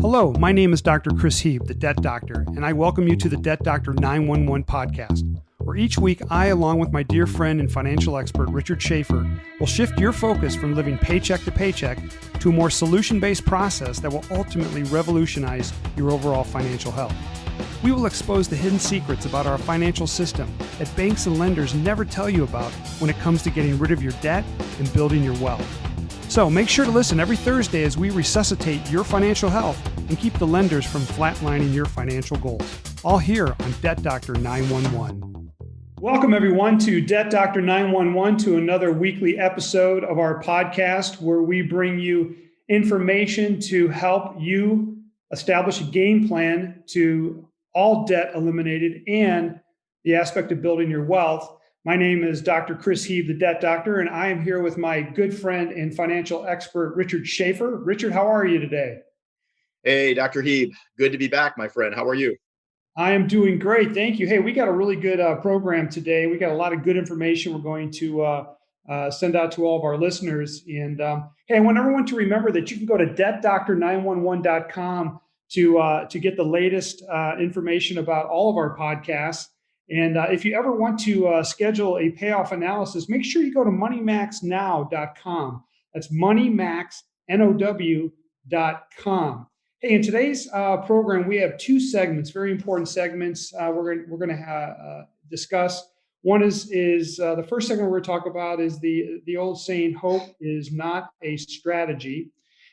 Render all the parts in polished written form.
Hello, my name is Dr. Chris Heeb, the Debt Doctor, and I welcome you to the Debt Doctor 911 podcast, where each week I, along with my dear friend and financial expert Richard Schaffer, will shift your focus from living paycheck to paycheck to a more solution-based process that will ultimately revolutionize your overall financial health. We will expose the hidden secrets about our financial system that banks and lenders never tell you about when it comes to getting rid of your debt and building your wealth. So make sure to listen every Thursday as we resuscitate your financial health and keep the lenders from flatlining your financial goals. All here on Debt Doctor 911. Welcome everyone to Debt Doctor 911, to another weekly episode of our podcast where we bring you information to help you establish a game plan to all debt eliminated and the aspect of building your wealth. My name is Dr. Chris Heeb, the Debt Doctor, and I am here with my good friend and financial expert, Richard Schaffer. Richard, how are you today? Hey, Dr. Heeb. Good to be back, my friend. How are you? I am doing great. Thank you. Hey, we got a really good program today. We got a lot of good information we're going to send out to all of our listeners. And hey, I want everyone to remember that you can go to debtdoctor911.com to get the latest information about all of our podcasts. And if you ever want to schedule a payoff analysis, make sure you go to moneymaxnow.com. That's moneymaxnow.com. Hey, in today's program, we have two segments, very important segments we're going to discuss. One is the first segment we're going to talk about is the old saying, hope is not a strategy.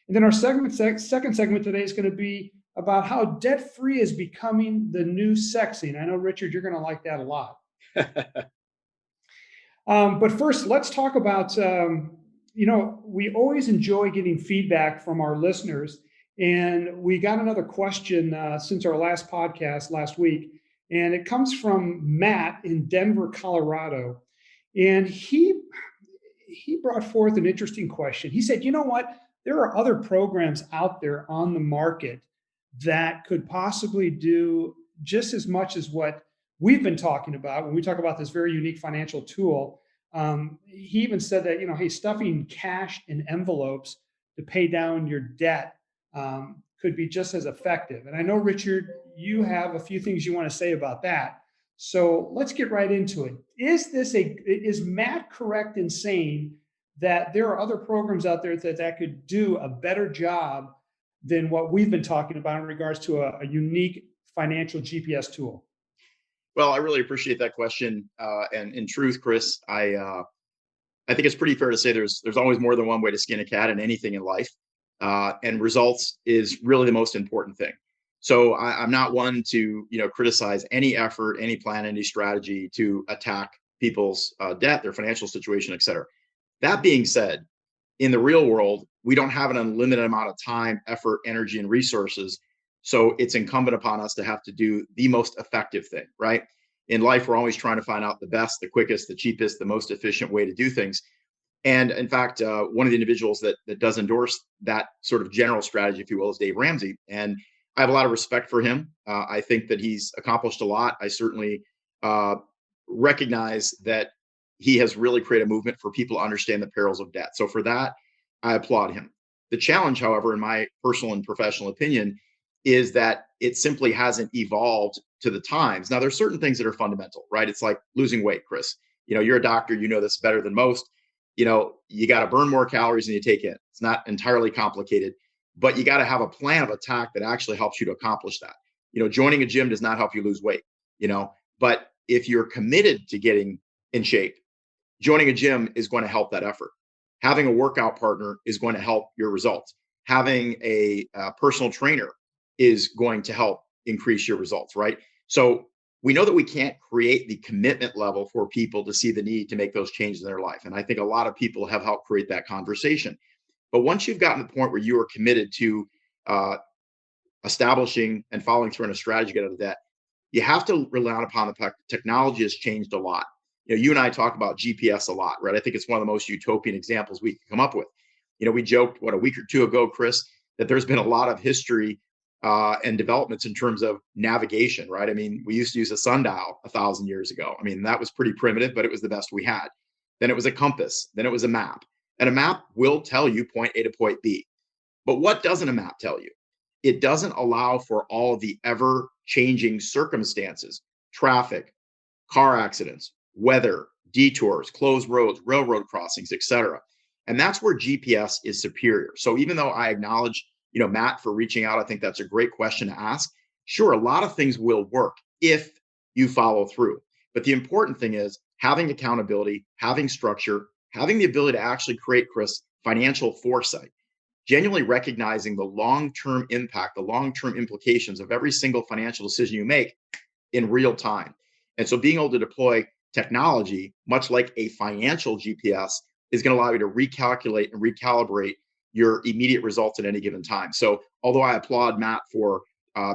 And then our second segment today is going to be about how debt-free is becoming the new sexy. And I know, Richard, you're going to like that a lot. But first, let's talk about, we always enjoy getting feedback from our listeners. And we got another question since our last podcast last week. And it comes from Matt in Denver, Colorado. And he brought forth an interesting question. He said, you know what? There are other programs out there on the market that could possibly do just as much as what we've been talking about when we talk about this very unique financial tool. He even said that, hey, stuffing cash in envelopes to pay down your debt could be just as effective. And I know, Richard, you have a few things you want to say about that. So let's get right into it. Is Matt correct in saying that there are other programs out there that could do a better job than what we've been talking about in regards to a unique financial GPS tool? Well, I really appreciate that question. And in truth, Chris, I think it's pretty fair to say there's always more than one way to skin a cat in anything in life. And results is really the most important thing. So I'm not one to, criticize any effort, any plan, any strategy to attack people's debt, their financial situation, et cetera. That being said, in the real world, we don't have an unlimited amount of time, effort, energy, and resources. So it's incumbent upon us to have to do the most effective thing, right? In life, we're always trying to find out the best, the quickest, the cheapest, the most efficient way to do things. And in fact, one of the individuals that does endorse that sort of general strategy, if you will, is Dave Ramsey. And I have a lot of respect for him. I think that he's accomplished a lot. I certainly recognize that he has really created a movement for people to understand the perils of debt. So for that, I applaud him. The challenge, however, in my personal and professional opinion, is that it simply hasn't evolved to the times. Now, there's certain things that are fundamental, right? It's like losing weight, Chris. You're a doctor, you know this better than most. You got to burn more calories than you take in. It's not entirely complicated, but you got to have a plan of attack that actually helps you to accomplish that. Joining a gym does not help you lose weight, but if you're committed to getting in shape, joining a gym is going to help that effort. Having a workout partner is going to help your results. Having a personal trainer is going to help increase your results, right? So we know that we can't create the commitment level for people to see the need to make those changes in their life. And I think a lot of people have helped create that conversation. But once you've gotten to the point where you are committed to establishing and following through on a strategy to get out of debt, you have to rely upon the fact that technology has changed a lot. You and I talk about GPS a lot, right? I think it's one of the most utopian examples we can come up with. We joked, a week or two ago, Chris, that there's been a lot of history and developments in terms of navigation, right? I mean, we used to use a sundial 1,000 years ago. I mean, that was pretty primitive, but it was the best we had. Then it was a compass. Then it was a map. And a map will tell you point A to point B. But what doesn't a map tell you? it doesn't allow for all of the ever changing circumstances, traffic, car accidents, weather, detours, closed roads, railroad crossings, etc. And that's where GPS is superior. So even though I acknowledge, Matt, for reaching out, I think that's a great question to ask. Sure, a lot of things will work if you follow through. But the important thing is having accountability, having structure, having the ability to actually create, Chris, financial foresight, genuinely recognizing the long-term impact, the long-term implications of every single financial decision you make in real time. And so being able to deploy technology, much like a financial GPS, is going to allow you to recalculate and recalibrate your immediate results at any given time. So although I applaud Matt for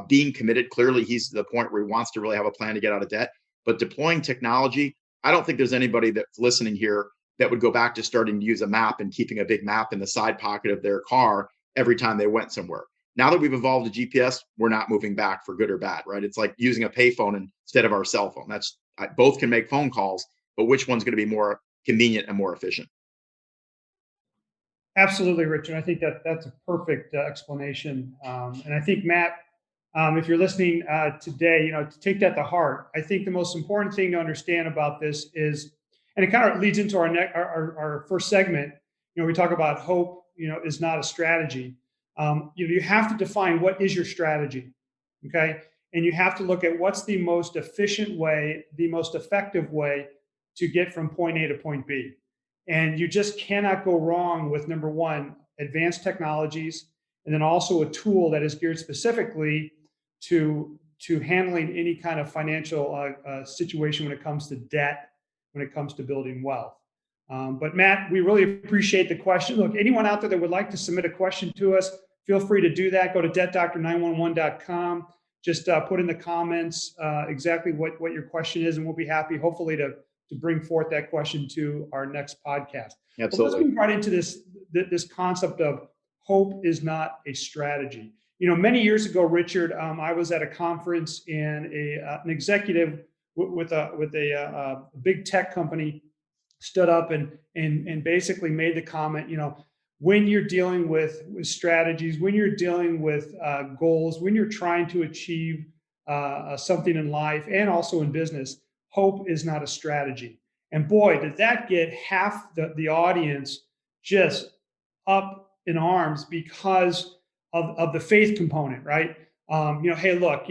being committed, clearly he's to the point where he wants to really have a plan to get out of debt, but deploying technology, I don't think there's anybody that's listening here that would go back to starting to use a map and keeping a big map in the side pocket of their car every time they went somewhere. Now that we've evolved to GPS, we're not moving back for good or bad, right? It's like using a payphone instead of our cell phone. Both can make phone calls, but which one's going to be more convenient and more efficient? Absolutely, Richard. I think that's a perfect explanation. And I think, Matt, if you're listening today, to take that to heart. I think the most important thing to understand about this is, and it kind of leads into our first segment. We talk about hope. Is not a strategy. You have to define what is your strategy, okay? And you have to look at what's the most efficient way, the most effective way to get from point A to point B. And you just cannot go wrong with, number one, advanced technologies, and then also a tool that is geared specifically to handling any kind of financial situation when it comes to debt, when it comes to building wealth. But Matt, we really appreciate the question. Look, anyone out there that would like to submit a question to us, feel free to do that. Go to debtdoctor911.com. Just put in the comments exactly what your question is, and we'll be happy, hopefully, to bring forth that question to our next podcast. Absolutely. But let's move right into this concept of hope is not a strategy. Many years ago, Richard, I was at a conference, and an executive with a big tech company stood up and basically made the comment, when you're dealing with strategies, when you're dealing with goals, when you're trying to achieve something in life and also in business, hope is not a strategy. And boy, did that get half the audience just up in arms because of the faith component, right? Hey, look,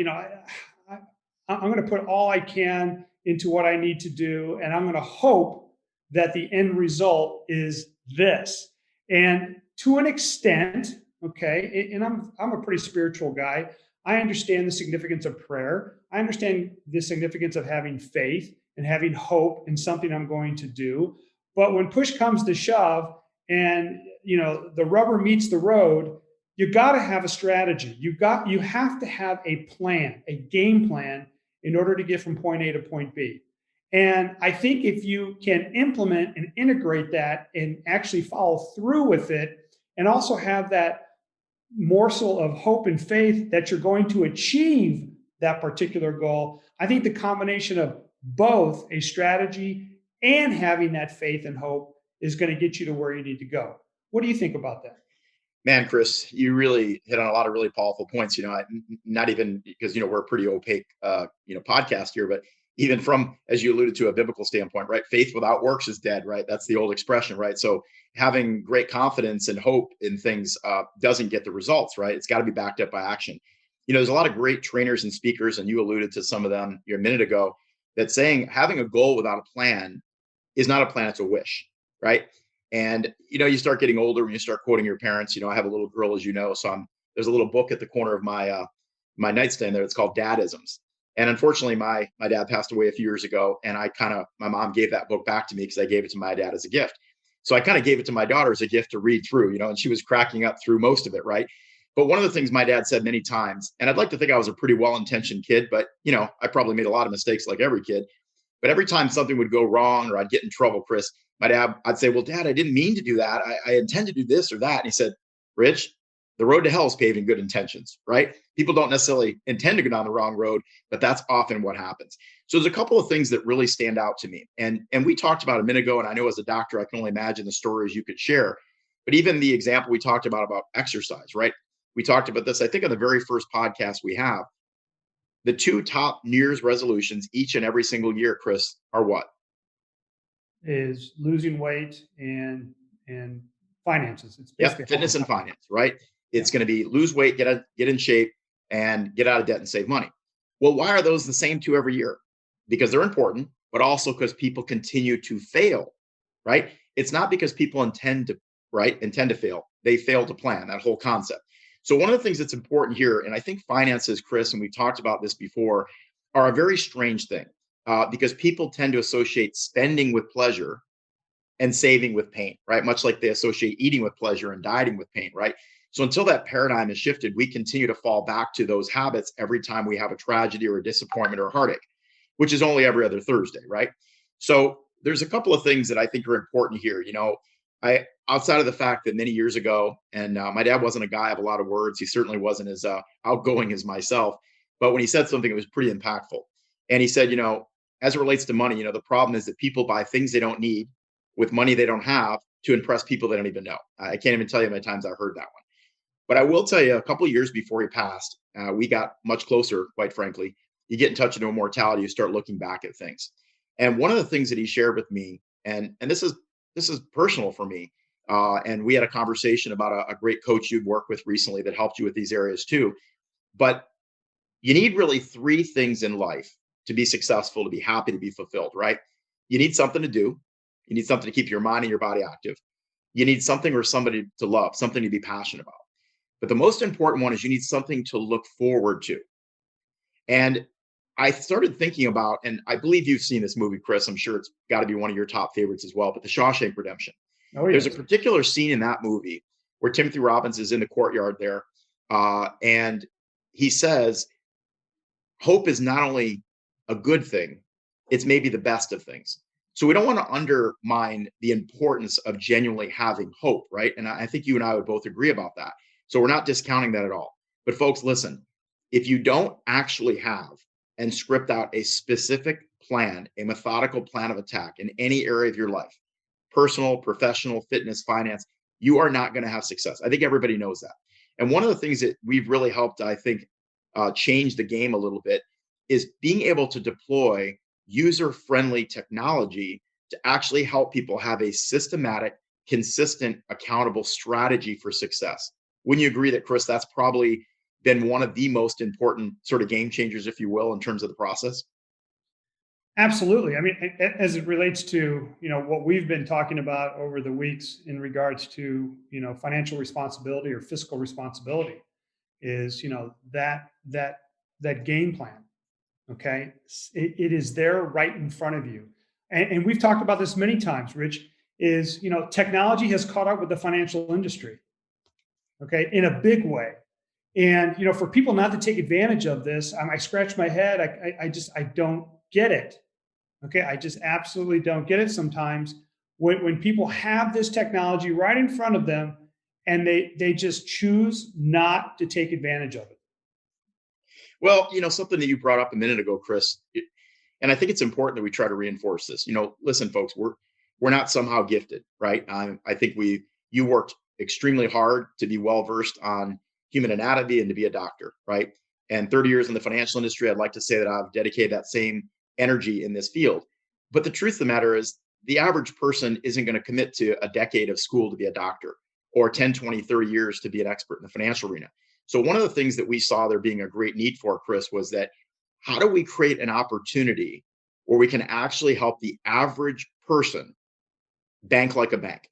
I'm going to put all I can into what I need to do, and I'm going to hope that the end result is this. And to an extent, okay, and I'm a pretty spiritual guy. I understand the significance of prayer. I understand the significance of having faith and having hope in something I'm going to do. But when push comes to shove and the rubber meets the road, you got to have a strategy. You have to have a plan, a game plan, in order to get from point A to point B. And I think if you can implement and integrate that and actually follow through with it, and also have that morsel of hope and faith that you're going to achieve that particular goal, I think the combination of both a strategy and having that faith and hope is going to get you to where you need to go. What do you think about that? Man, Chris, you really hit on a lot of really powerful points. Not even because we're a pretty opaque podcast here, but even from, as you alluded to, a biblical standpoint, right? Faith without works is dead, right? That's the old expression, right? So having great confidence and hope in things doesn't get the results, right? It's got to be backed up by action. There's a lot of great trainers and speakers, and you alluded to some of them a minute ago, that saying having a goal without a plan is not a plan, it's a wish, right? And you start getting older when you start quoting your parents. I have a little girl, as you know, so there's a little book at the corner of my my nightstand there. It's called Dadisms. And unfortunately, my dad passed away a few years ago, and my mom gave that book back to me because I gave it to my dad as a gift. So I kind of gave it to my daughter as a gift to read through, and she was cracking up through most of it, right? But one of the things my dad said many times, and I'd like to think I was a pretty well-intentioned kid, but I probably made a lot of mistakes like every kid. But every time something would go wrong or I'd get in trouble, Chris, I'd say, well, Dad, I didn't mean to do that. I intend to do this or that. And he said, Rich, the road to hell is paved in good intentions, right? People don't necessarily intend to go down the wrong road, but that's often what happens. So there's a couple of things that really stand out to me. And we talked about a minute ago, and I know as a doctor, I can only imagine the stories you could share. But even the example we talked about exercise, right? we talked about this, I think, on the very first podcast we have. The two top New Year's resolutions each and every single year, Chris, are what? Is losing weight and finances. It's basically Yep, health fitness and and finance. finance, right? Yeah. It's going to be lose weight, get in shape, and get out of debt and save money. Well, why are those the same two every year? Because they're important, but also because people continue to fail, right? It's not because people intend to fail. They fail to plan, that whole concept. So one of the things that's important here, and I think finances, Chris, and we've talked about this before, are a very strange thing because people tend to associate spending with pleasure and saving with pain, right? Much like they associate eating with pleasure and dieting with pain, right? So until that paradigm is shifted, we continue to fall back to those habits every time we have a tragedy or a disappointment or a heartache, which is only every other Thursday, right? So there's a couple of things that I think are important here. I outside of the fact that many years ago, and my dad wasn't a guy of a lot of words. He certainly wasn't as outgoing as myself. But when he said something, it was pretty impactful. And he said, as it relates to money, the problem is that people buy things they don't need with money they don't have to impress people they don't even know. I can't even tell you how many times I've heard that one. But I will tell you, a couple of years before he passed, we got much closer, quite frankly. You get in touch with immortality, you start looking back at things. And one of the things that he shared with me, and this is personal for me, and we had a conversation about a great coach you'd worked with recently that helped you with these areas too. But you need really three things in life to be successful, to be happy, to be fulfilled, right? You need something to do. You need something to keep your mind and your body active. You need something or somebody to love, something to be passionate about. But the most important one is you need something to look forward to. And I started thinking about, and I believe you've seen this movie, Chris. I'm sure it's got to be one of your top favorites as well, but The Shawshank Redemption. Oh There's a yes. particular scene in that movie where Timothy Robbins is in the courtyard there, and he says, hope is not only a good thing, it's maybe the best of things. So we don't want to undermine the importance of genuinely having hope, right? And I think you and I would both agree about that. So we're not discounting that at all. But folks, listen, if you don't actually have and script out a specific plan, a methodical plan of attack in any area of your life, personal, professional, fitness, finance, you are not going to have success. I think everybody knows that. And one of the things that we've really helped, I think, change the game a little bit is being able to deploy user-friendly technology to actually help people have a systematic, consistent, accountable strategy for success. Wouldn't you agree that, Chris, that's probably been one of the most important sort of game changers, if you will, in terms of the process? Absolutely. I mean, as it relates to, what we've been talking about over the weeks in regards to, financial responsibility or fiscal responsibility is, that game plan. Okay. It is there right in front of you. And we've talked about this many times, Rich, is, technology has caught up with the financial industry. Okay. In a big way. And, for people not to take advantage of this, I scratch my head. I don't get it. Okay. I just absolutely don't get it sometimes when people have this technology right in front of them and they just choose not to take advantage of it. Well, something that you brought up a minute ago, Chris, and I think it's important that we try to reinforce this. Listen, folks, we're not somehow gifted, right? I think you worked extremely hard to be well versed on human anatomy and to be a doctor, right? And 30 years in the financial industry, I'd like to say that I've dedicated that same energy in this field. But the truth of the matter is, the average person isn't going to commit to a decade of school to be a doctor or 10, 20, 30 years to be an expert in the financial arena. So one of the things that we saw there being a great need for, Chris, was that how do we create an opportunity where we can actually help the average person bank like a bank?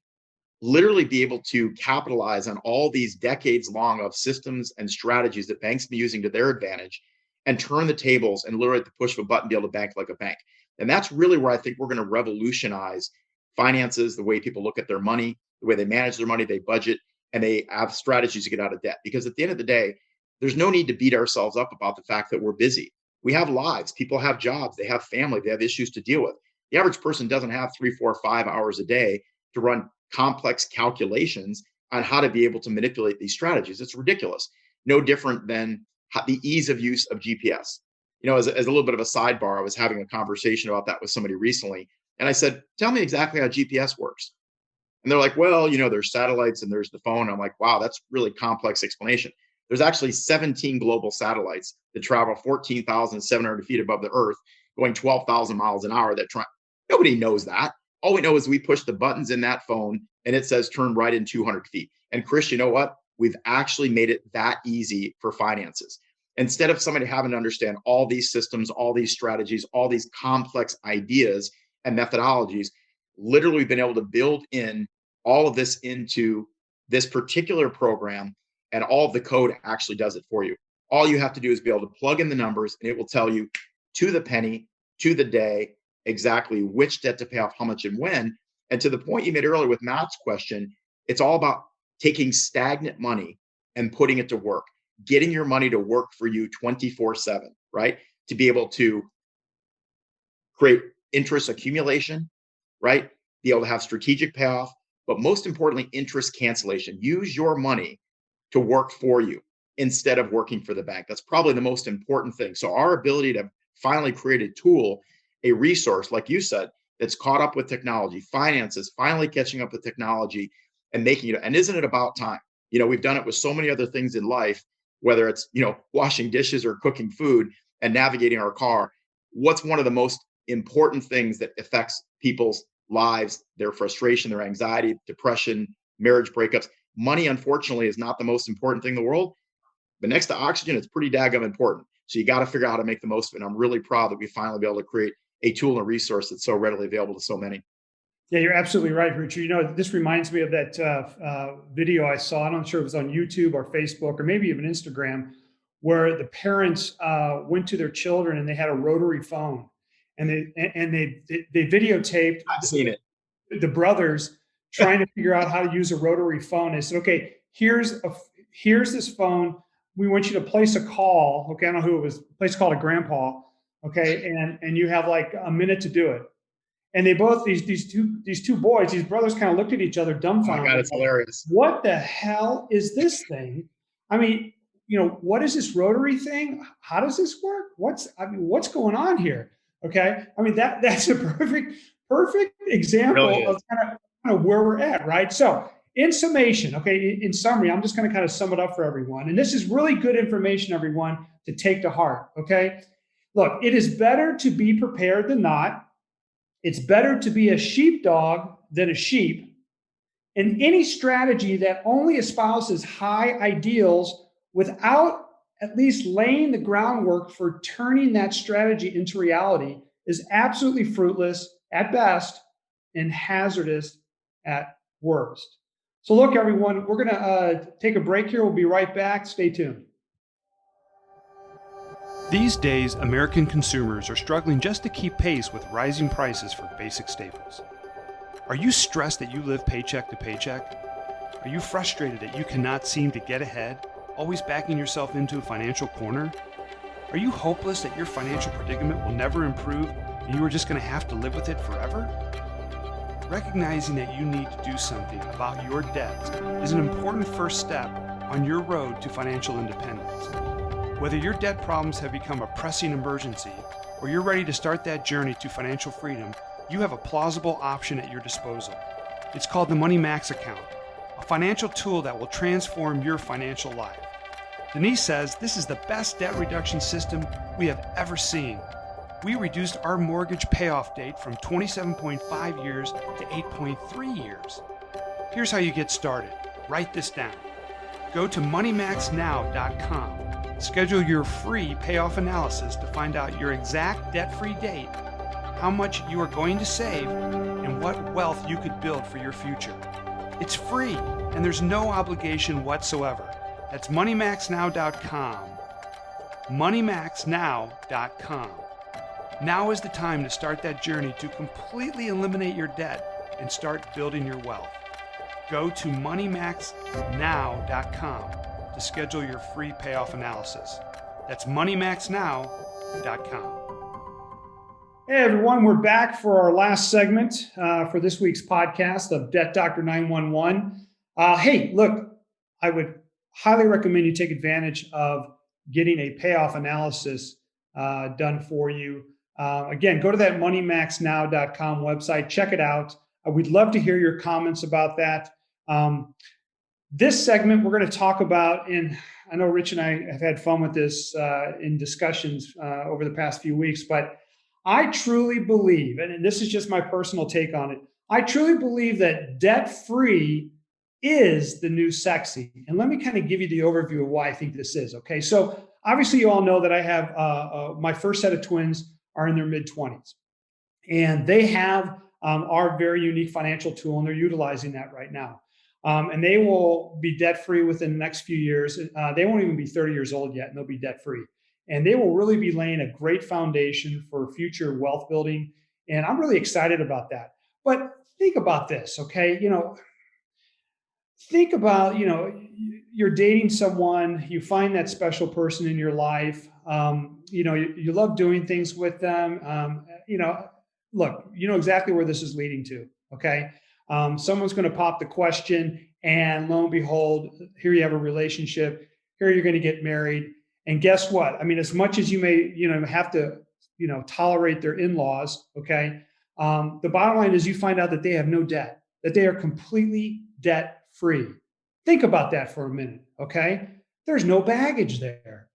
Literally be able to capitalize on all these decades long of systems and strategies that banks be using to their advantage and turn the tables and literally at the push of a button be able to bank like a bank. And that's really where I think we're going to revolutionize finances, the way people look at their money, the way they manage their money, they budget, and they have strategies to get out of debt. Because at the end of the day, there's no need to beat ourselves up about the fact that we're busy. We have lives. People have jobs. They have family. They have issues to deal with. The average person doesn't have 3, 4, 5 hours a day to run complex calculations on how to be able to manipulate these strategies. It's ridiculous. No different than the ease of use of GPS. As a little bit of a sidebar, I was having a conversation about that with somebody recently. And I said, tell me exactly how GPS works. And they're like, well, there's satellites and there's the phone. I'm like, wow, that's really complex explanation. There's actually 17 global satellites that travel 14,700 feet above the Earth, going 12,000 miles an hour. Nobody knows that. All we know is we push the buttons in that phone and it says turn right in 200 feet. And Chris, you know what? We've actually made it that easy for finances. Instead of somebody having to understand all these systems, all these strategies, all these complex ideas and methodologies, literally we've been able to build in all of this into this particular program, and all of the code actually does it for you. All you have to do is be able to plug in the numbers and it will tell you to the penny, to the day, exactly which debt to pay off, how much and when. And to the point you made earlier with Matt's question, it's all about taking stagnant money and putting it to work, getting your money to work for you 24/7, right? To be able to create interest accumulation, right? Be able to have strategic payoff, but most importantly, interest cancellation. Use your money to work for you instead of working for the bank. That's probably the most important thing. So our ability to finally create a tool, a resource, like you said, that's caught up with technology, finances, finally catching up with technology and making it. And isn't it about time? We've done it with so many other things in life, whether it's, washing dishes or cooking food and navigating our car. What's one of the most important things that affects people's lives, their frustration, their anxiety, depression, marriage breakups? Money, unfortunately, is not the most important thing in the world. But next to oxygen, it's pretty daggum important. So you got to figure out how to make the most of it. And I'm really proud that we finally be able to create a tool and a resource that's so readily available to so many. Yeah, you're absolutely right, Richard. This reminds me of that video I saw. I'm not sure if it was on YouTube or Facebook or maybe even Instagram, where the parents went to their children and they had a rotary phone, and they videotaped. I've seen it. The brothers trying to figure out how to use a rotary phone. They said, "Okay, here's this phone. We want you to place a call." Okay, I don't know who it was. Place a call to Grandpa. Okay, and you have like a minute to do it. And they both these two boys, these brothers, kind of looked at each other dumbfounded. Oh my God, it's hilarious. What the hell is this thing? I mean, what is this rotary thing? How does this work? What's going on here? Okay, I mean that's a perfect example really of kind of where we're at, right? So in summation, okay, in summary, I'm just going to kind of sum it up for everyone, and this is really good information, everyone, to take to heart. Okay, look, it is better to be prepared than not. It's better to be a sheepdog than a sheep. And any strategy that only espouses high ideals without at least laying the groundwork for turning that strategy into reality is absolutely fruitless at best and hazardous at worst. So look, everyone, we're going to take a break here. We'll be right back. Stay tuned. These days, American consumers are struggling just to keep pace with rising prices for basic staples. Are you stressed that you live paycheck to paycheck? Are you frustrated that you cannot seem to get ahead, always backing yourself into a financial corner? Are you hopeless that your financial predicament will never improve and you are just going to have to live with it forever? Recognizing that you need to do something about your debts is an important first step on your road to financial independence. Whether your debt problems have become a pressing emergency or you're ready to start that journey to financial freedom, you have a plausible option at your disposal. It's called the Money Max account, a financial tool that will transform your financial life. Denise says this is the best debt reduction system we have ever seen. We reduced our mortgage payoff date from 27.5 years to 8.3 years. Here's how you get started. Write this down. Go to moneymaxnow.com. Schedule your free payoff analysis to find out your exact debt-free date, how much you are going to save, and what wealth you could build for your future. It's free, and there's no obligation whatsoever. That's moneymaxnow.com. moneymaxnow.com. Now is the time to start that journey to completely eliminate your debt and start building your wealth. Go to moneymaxnow.com to schedule your free payoff analysis. That's moneymaxnow.com. Hey everyone, we're back for our last segment for this week's podcast of Debt Doctor 911. Hey, look, I would highly recommend you take advantage of getting a payoff analysis done for you. Again, go to that moneymaxnow.com website, check it out. We'd love to hear your comments about that. This segment, we're going to talk about, and I know Rich and I have had fun with this in discussions over the past few weeks, but I truly believe, and this is just my personal take on it, I truly believe that debt free is the new sexy. And let me kind of give you the overview of why I think this is. Okay. So, obviously, you all know that I have my first set of twins are in their mid 20s, and they have our very unique financial tool, and they're utilizing that right now. And they will be debt free within the next few years. They won't even be 30 years old yet, and they'll be debt free. And they will really be laying a great foundation for future wealth building. And I'm really excited about that. But think about this, okay? Think about, you're dating someone, you find that special person in your life. You love doing things with them. Look, you know exactly where this is leading to. Okay. Someone's going to pop the question, and lo and behold, here you have a relationship. Here you're going to get married. And guess what? I mean, as much as you may, have to, tolerate their in-laws. Okay. The bottom line is you find out that they have no debt, that they are completely debt free. Think about that for a minute. Okay. There's no baggage there.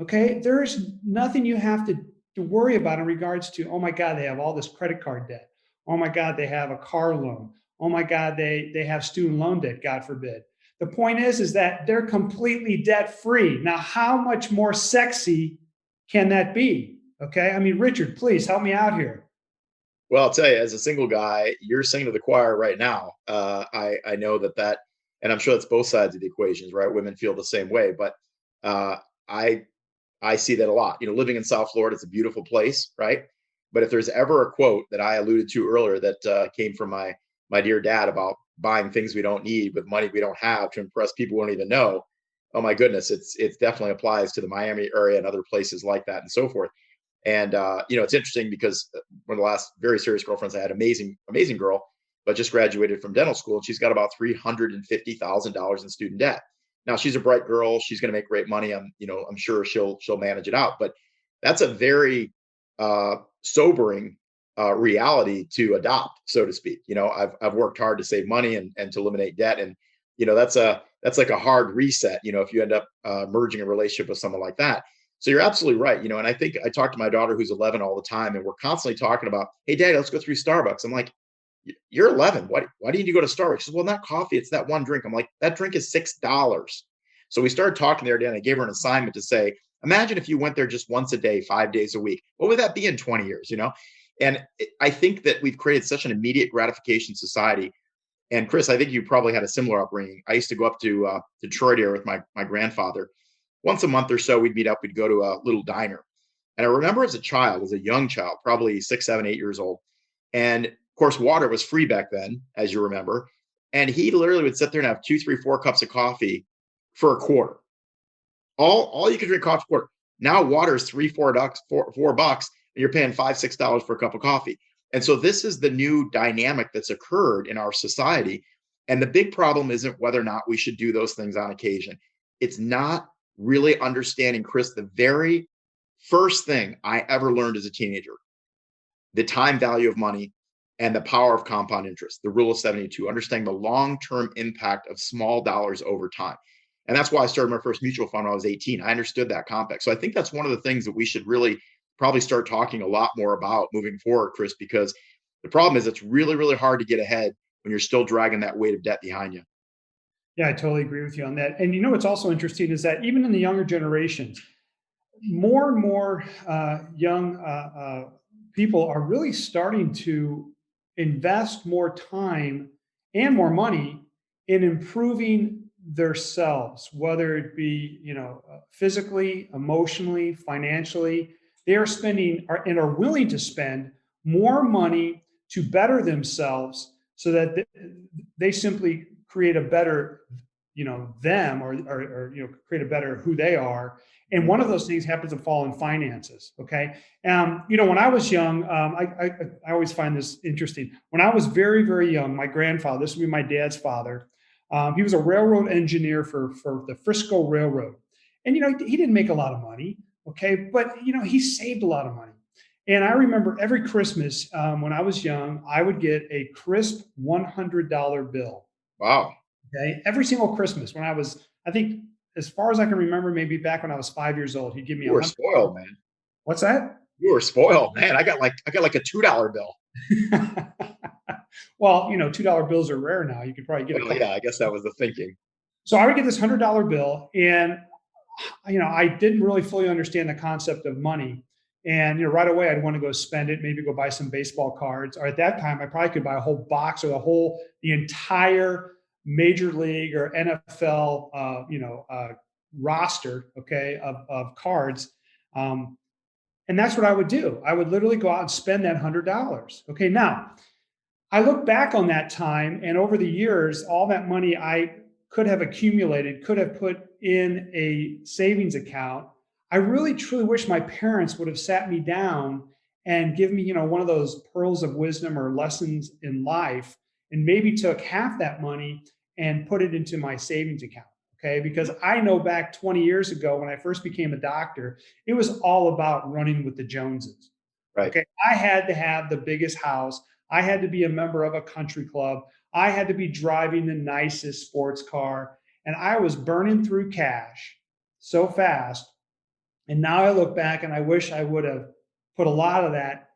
Okay. There's nothing you have to worry about in regards to, oh my God, they have all this credit card debt. Oh my God, they have a car loan. Oh my God, they have student loan debt, God forbid. The point is that they're completely debt free. Now, how much more sexy can that be? Okay. I mean, Richard, please help me out here. Well, I'll tell you, as a single guy, you're singing to the choir right now. I know that, and I'm sure that's both sides of the equations, right? Women feel the same way, but uh, I I see that a lot. Living in South Florida, it's a beautiful place, right? But if there's ever a quote that I alluded to earlier that came from my dear dad about buying things we don't need with money we don't have to impress people we don't even know, oh my goodness, it definitely applies to the Miami area and other places like that and so forth. And it's interesting because one of the last very serious girlfriends I had, amazing, amazing girl, but just graduated from dental school, and she's got about $350,000 in student debt. Now she's a bright girl; she's going to make great money. I'm sure she'll manage it out. But that's a very sobering reality to adopt, so to speak. I've worked hard to save money and to eliminate debt, and that's like a hard reset. If you end up merging a relationship with someone like that. So you're absolutely right. And I think I talk to my daughter who's 11 all the time, and we're constantly talking about, hey, Dad, let's go through Starbucks. I'm like, you're 11. Why do you need to go to Starbucks? She says, well, not coffee. It's that one drink. I'm like, that drink is $6. So we started talking the other day, and I gave her an assignment to say, imagine if you went there just once a day, 5 days a week. What would that be in 20 years? And I think that we've created such an immediate gratification society. And Chris, I think you probably had a similar upbringing. I used to go up to Detroit area with my grandfather. Once a month or so, we'd meet up. We'd go to a little diner. And I remember as a young child, probably 6, 7, 8 years old. And of course, water was free back then, as you remember. And he literally would sit there and have 2, 3, 4 cups of coffee for a quarter. All you could drink coffee for a quarter. Now water is $3, $4, and you're paying $5, $6 for a cup of coffee. And so this is the new dynamic that's occurred in our society. And the big problem isn't whether or not we should do those things on occasion. It's not really understanding, Chris, the very first thing I ever learned as a teenager, the time value of money and the power of compound interest, the rule of 72, understanding the long-term impact of small dollars over time. And that's why I started my first mutual fund when I was 18. I understood that compact. So I think that's one of the things that we should really probably start talking a lot more about moving forward, Chris, because the problem is it's really, really hard to get ahead when you're still dragging that weight of debt behind you. Yeah, I totally agree with you on that. And what's also interesting is that even in the younger generations, more and more young people are really starting to invest more time and more money in improving themselves, whether it be physically, emotionally, financially. They are spending and are willing to spend more money to better themselves, so that they simply create a better them, or create a better who they are. And one of those things happens to fall in finances. Okay. When I was young, I always find this interesting. When I was very, very young, my grandfather, this would be my dad's father, he was a railroad engineer for the Frisco Railroad. And, he didn't make a lot of money. Okay. But, he saved a lot of money. And I remember every Christmas when I was young, I would get a crisp $100 bill. Wow. Okay. Every single Christmas when I think as far as I can remember, maybe back when I was 5 years old, he'd give me You were $100. spoiled, man. What's that? You were spoiled, man. I got like a $2 bill. Well, $2 bills are rare now. You could probably get a Well, couple. yeah, I guess that was the thinking. So I would get this $100 bill, and I didn't really fully understand the concept of money. And right away, I'd want to go spend it, maybe go buy some baseball cards. Or at that time, I probably could buy a whole box or the entire Major League or NFL, roster, okay, of cards. Um, and that's what I would do. I would literally go out and spend that $100. Okay, now I look back on that time, and over the years, all that money I could have accumulated, could have put in a savings account. I really truly wish my parents would have sat me down and give me, one of those pearls of wisdom or lessons in life, and maybe took half that money and put it into my savings account. Okay. Because I know back 20 years ago when I first became a doctor, it was all about running with the Joneses. Right. Okay. I had to have the biggest house. I had to be a member of a country club. I had to be driving the nicest sports car. And I was burning through cash so fast. And now I look back and I wish I would have put a lot of that,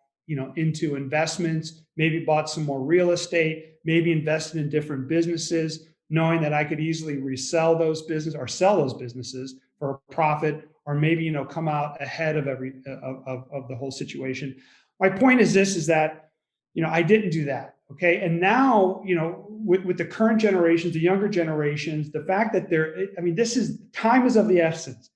into investments, maybe bought some more real estate, maybe invested in different businesses, knowing that I could easily resell those businesses or sell those businesses for a profit, or maybe, come out ahead of of the whole situation. My point is this, is that, I didn't do that. Okay. And now, with the current generations, the younger generations, the fact that time is of the essence.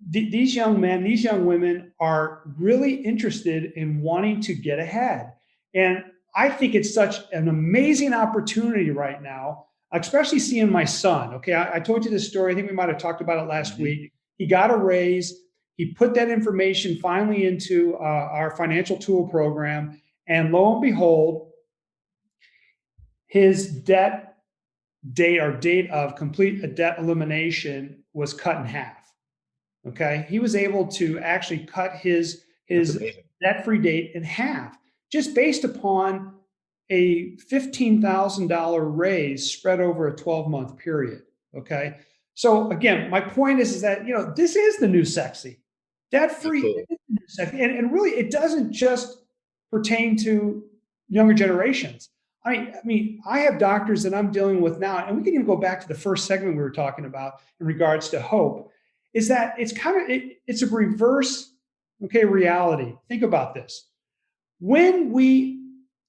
These young men, these young women are really interested in wanting to get ahead. And I think it's such an amazing opportunity right now, especially seeing my son. Okay. I told you this story. I think we might have talked about it last week. He got a raise. He put that information finally into our financial tool program. And lo and behold, his date of complete debt elimination was cut in half. Okay. He was able to actually cut his debt-free date in half just based upon a $15,000 raise spread over a 12-month period. Okay. So again, my point is that, this is the new sexy. Debt-free is the new sexy. And really, it doesn't just pertain to younger generations. I have doctors that I'm dealing with now, and we can even go back to the first segment we were talking about in regards to hope, is that it's a reverse, okay, reality. Think about this. When we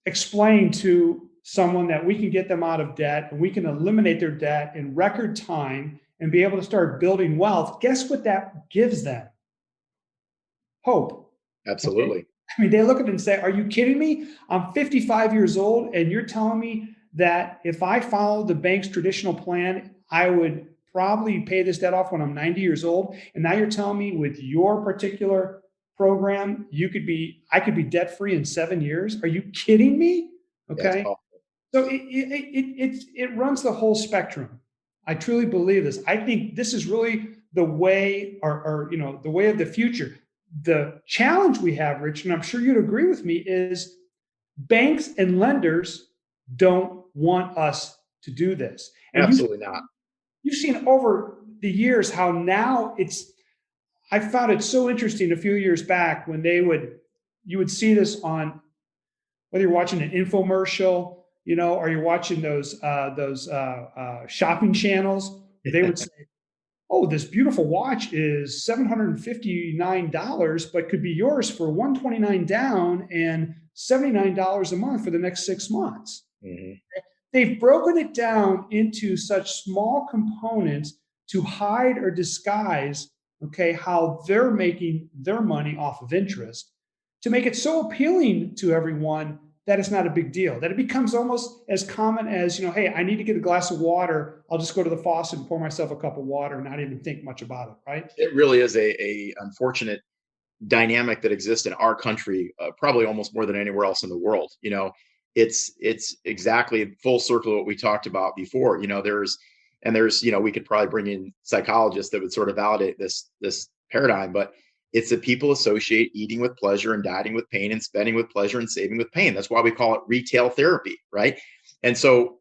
explain to someone that we can get them out of debt and we can eliminate their debt in record time and be able to start building wealth, guess what that gives them? Hope. Absolutely. Okay? They look at it and say, are you kidding me? I'm 55 years old and you're telling me that if I follow the bank's traditional plan, I would probably pay this debt off when I'm 90 years old. And now you're telling me with your particular program, I could be debt free in 7 years. Are you kidding me? Okay. So it runs the whole spectrum. I truly believe this. I think this is really the way, or the way of the future. The challenge we have, Rich, and I'm sure you'd agree with me, is banks and lenders don't want us to do this. And absolutely not. You've seen over the years how now I found it so interesting a few years back when you would see this on, whether you're watching an infomercial, or you're watching those shopping channels, they would say, oh, this beautiful watch is $759, but could be yours for $129 down and $79 a month for the next 6 months. Mm-hmm. They've broken it down into such small components to hide or disguise, okay, how they're making their money off of interest, to make it so appealing to everyone that it's not a big deal, that it becomes almost as common as, hey, I need to get a glass of water. I'll just go to the faucet and pour myself a cup of water and not even think much about it, right? It really is a unfortunate dynamic that exists in our country, probably almost more than anywhere else in the world. It's exactly full circle of what we talked about before. There's we could probably bring in psychologists that would sort of validate this paradigm, but it's that people associate eating with pleasure and dieting with pain and spending with pleasure and saving with pain. That's why we call it retail therapy, right? And so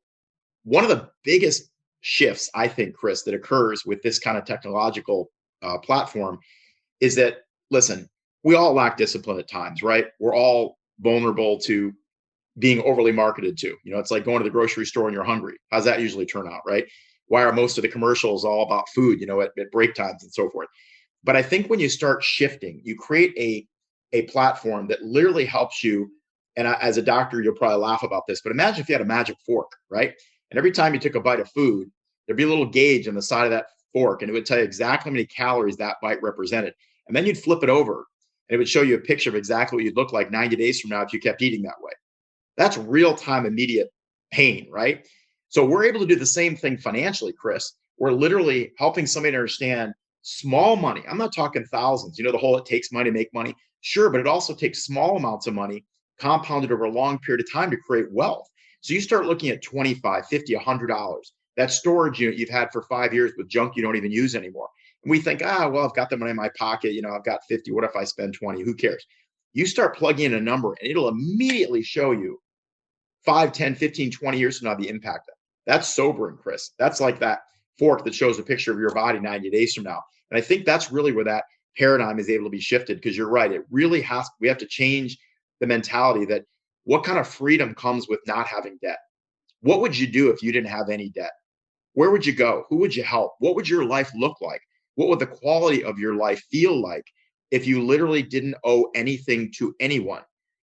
one of the biggest shifts, I think, Chris, that occurs with this kind of technological platform is that, listen, we all lack discipline at times, right? We're all vulnerable to being overly marketed to. It's like going to the grocery store and you're hungry. How's that usually turn out, right? Why are most of the commercials all about food, at break times and so forth? But I think when you start shifting, you create a platform that literally helps you. And as a doctor, you'll probably laugh about this, but imagine if you had a magic fork, right? And every time you took a bite of food, there'd be a little gauge on the side of that fork, and it would tell you exactly how many calories that bite represented. And then you'd flip it over, and it would show you a picture of exactly what you'd look like 90 days from now if you kept eating that way. That's real time, immediate pain, right? So we're able to do the same thing financially, Chris. We're literally helping somebody to understand small money. I'm not talking thousands. The whole it takes money to make money. Sure, but it also takes small amounts of money compounded over a long period of time to create wealth. So you start looking at $25, $50, $100. That storage unit you've had for 5 years with junk you don't even use anymore. And we think, well, I've got the money in my pocket. I've got 50. What if I spend 20? Who cares? You start plugging in a number and it'll immediately show you 5, 10, 15, 20 years from now the impact of it. That's sobering, Chris. That's like that fork that shows a picture of your body 90 days from now. And I think that's really where that paradigm is able to be shifted, because you're right. We have to change the mentality that what kind of freedom comes with not having debt? What would you do if you didn't have any debt? Where would you go? Who would you help? What would your life look like? What would the quality of your life feel like if you literally didn't owe anything to anyone?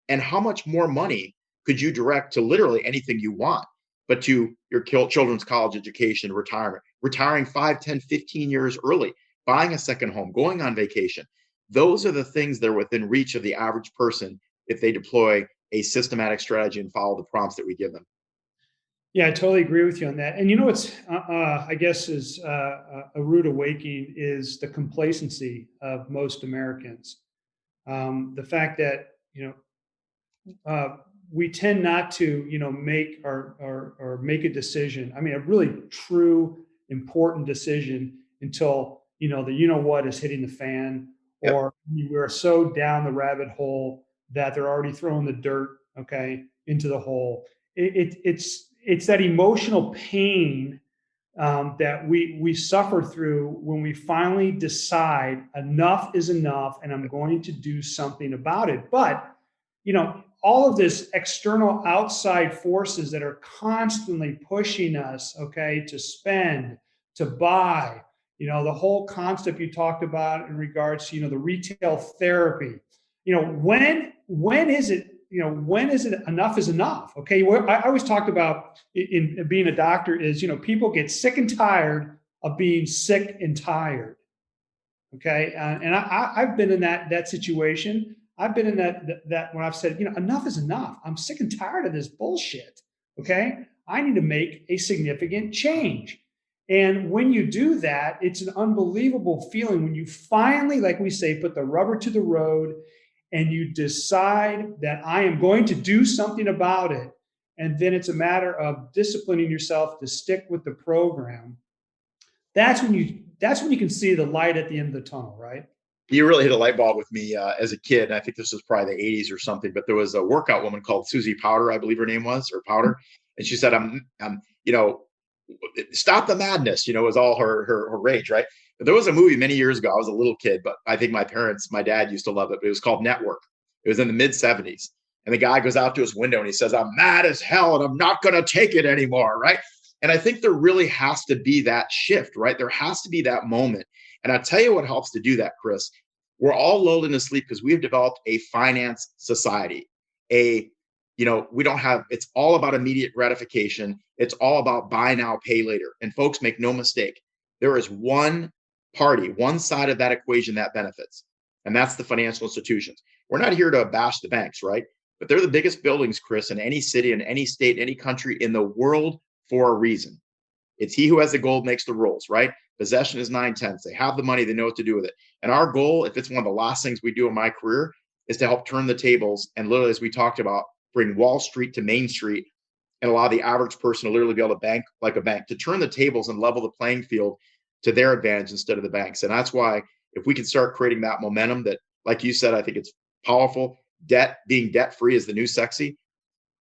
And how much more money could you direct to literally anything you want, but to your children's college education, retirement, retiring 5, 10, 15 years early, buying a second home, going on vacation? Those are the things that are within reach of the average person if they deploy a systematic strategy and follow the prompts that we give them. Yeah, I totally agree with you on that. And what's, I guess, is a rude awakening is the complacency of most Americans. The fact that, we tend not to, make or make a decision. I mean, a really true, important decision until, what is hitting the fan, Yep. or we're so down the rabbit hole that they're already throwing the dirt, into the hole. It's that emotional pain that we suffer through when we finally decide enough is enough and I'm going to do something about it. But all of this external outside forces that are constantly pushing us, to spend, to buy, the whole concept you talked about in regards to, the retail therapy, when is it, when is it enough is enough? Okay. What I always talked about in being a doctor is, people get sick and tired of being sick and tired. Okay. And I've been in that situation. I've been in that when I've said, enough is enough. I'm sick and tired of this bullshit. Okay. I need to make a significant change. And when you do that, it's an unbelievable feeling when you finally, like we say, put the rubber to the road and you decide that I am going to do something about it. And then it's a matter of disciplining yourself to stick with the program. That's when you can see the light at the end of the tunnel, right? You really hit a light bulb with me as a kid. And I think this was probably the 80s or something, but there was a workout woman called Susie Powder, I believe her name was, or Powder. And she said, stop the madness, was all her rage, right? But there was a movie many years ago. I was a little kid, but I think my dad used to love it, but it was called Network. It was in the mid 70s. And the guy goes out to his window and he says, I'm mad as hell and I'm not going to take it anymore, right? And I think there really has to be that shift, right? There has to be that moment. And I'll tell you what helps to do that, Chris. We're all lulled into sleep because we have developed a finance society. We don't have, it's all about immediate gratification. It's all about buy now, pay later. And folks, make no mistake, there is one side of that equation that benefits. And that's the financial institutions. We're not here to bash the banks, right? But they're the biggest buildings, Chris, in any city, in any state, any country in the world for a reason. It's he who has the gold makes the rules, right? Possession is 9/10. They have the money, they know what to do with it. And our goal, if it's one of the last things we do in my career, is to help turn the tables and literally, as we talked about, bring Wall Street to Main Street and allow the average person to literally be able to bank like a bank, to turn the tables and level the playing field to their advantage instead of the banks. And that's why if we can start creating that momentum that, like you said, I think it's powerful. Being debt-free is the new sexy.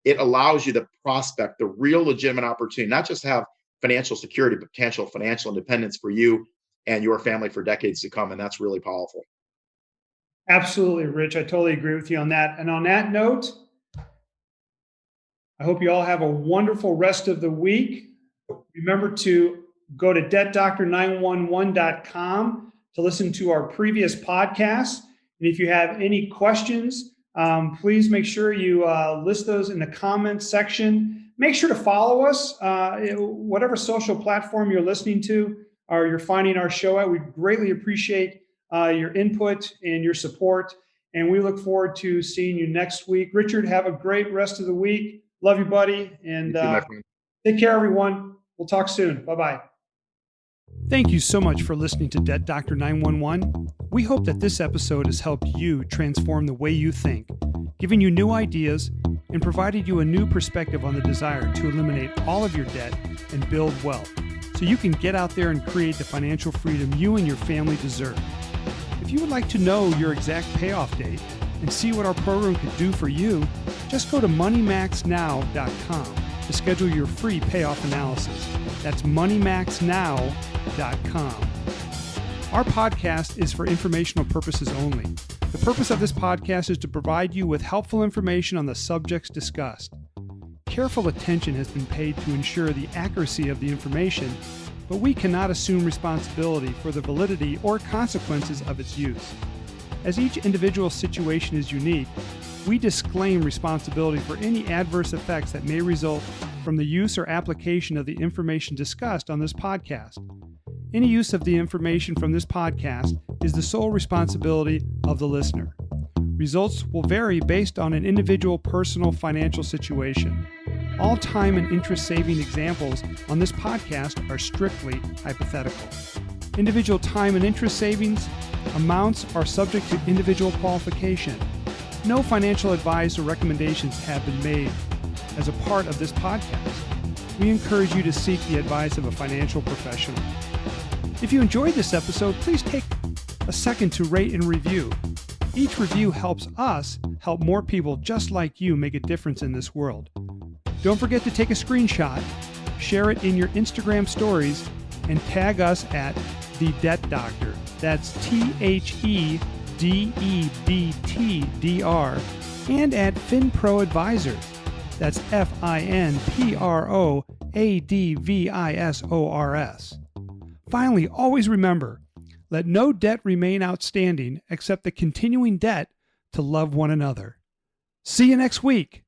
It allows you to prospect the real legitimate opportunity, not just have financial security, potential financial independence for you and your family for decades to come. And that's really powerful. Absolutely, Rich. I totally agree with you on that. And on that note, I hope you all have a wonderful rest of the week. Remember to go to debtdoctor911.com to listen to our previous podcasts. And if you have any questions, please make sure you list those in the comments section. Make sure to follow us, whatever social platform you're listening to or you're finding our show at. We greatly appreciate your input and your support. And we look forward to seeing you next week. Richard, have a great rest of the week. Love you, buddy. And take care, everyone. We'll talk soon. Bye-bye. Thank you so much for listening to Debt Doctor 911. We hope that this episode has helped you transform the way you think, giving you new ideas, and provided you a new perspective on the desire to eliminate all of your debt and build wealth so you can get out there and create the financial freedom you and your family deserve. If you would like to know your exact payoff date and see what our program could do for you, just go to moneymaxnow.com to schedule your free payoff analysis. That's moneymaxnow.com. Our podcast is for informational purposes only. The purpose of this podcast is to provide you with helpful information on the subjects discussed. Careful attention has been paid to ensure the accuracy of the information, but we cannot assume responsibility for the validity or consequences of its use. As each individual situation is unique, we disclaim responsibility for any adverse effects that may result from the use or application of the information discussed on this podcast. Any use of the information from this podcast is the sole responsibility of the listener. Results will vary based on an individual personal financial situation. All time and interest saving examples on this podcast are strictly hypothetical. Individual time and interest savings amounts are subject to individual qualification. No financial advice or recommendations have been made as a part of this podcast. We encourage you to seek the advice of a financial professional. If you enjoyed this episode, please take a second to rate and review. Each review helps us help more people just like you make a difference in this world. Don't forget to take a screenshot, share it in your Instagram stories, and tag us at The Debt Doctor. That's TheDebtDr, and at FinPro Advisors. That's FinProAdvisors. Finally, always remember, let no debt remain outstanding except the continuing debt to love one another. See you next week.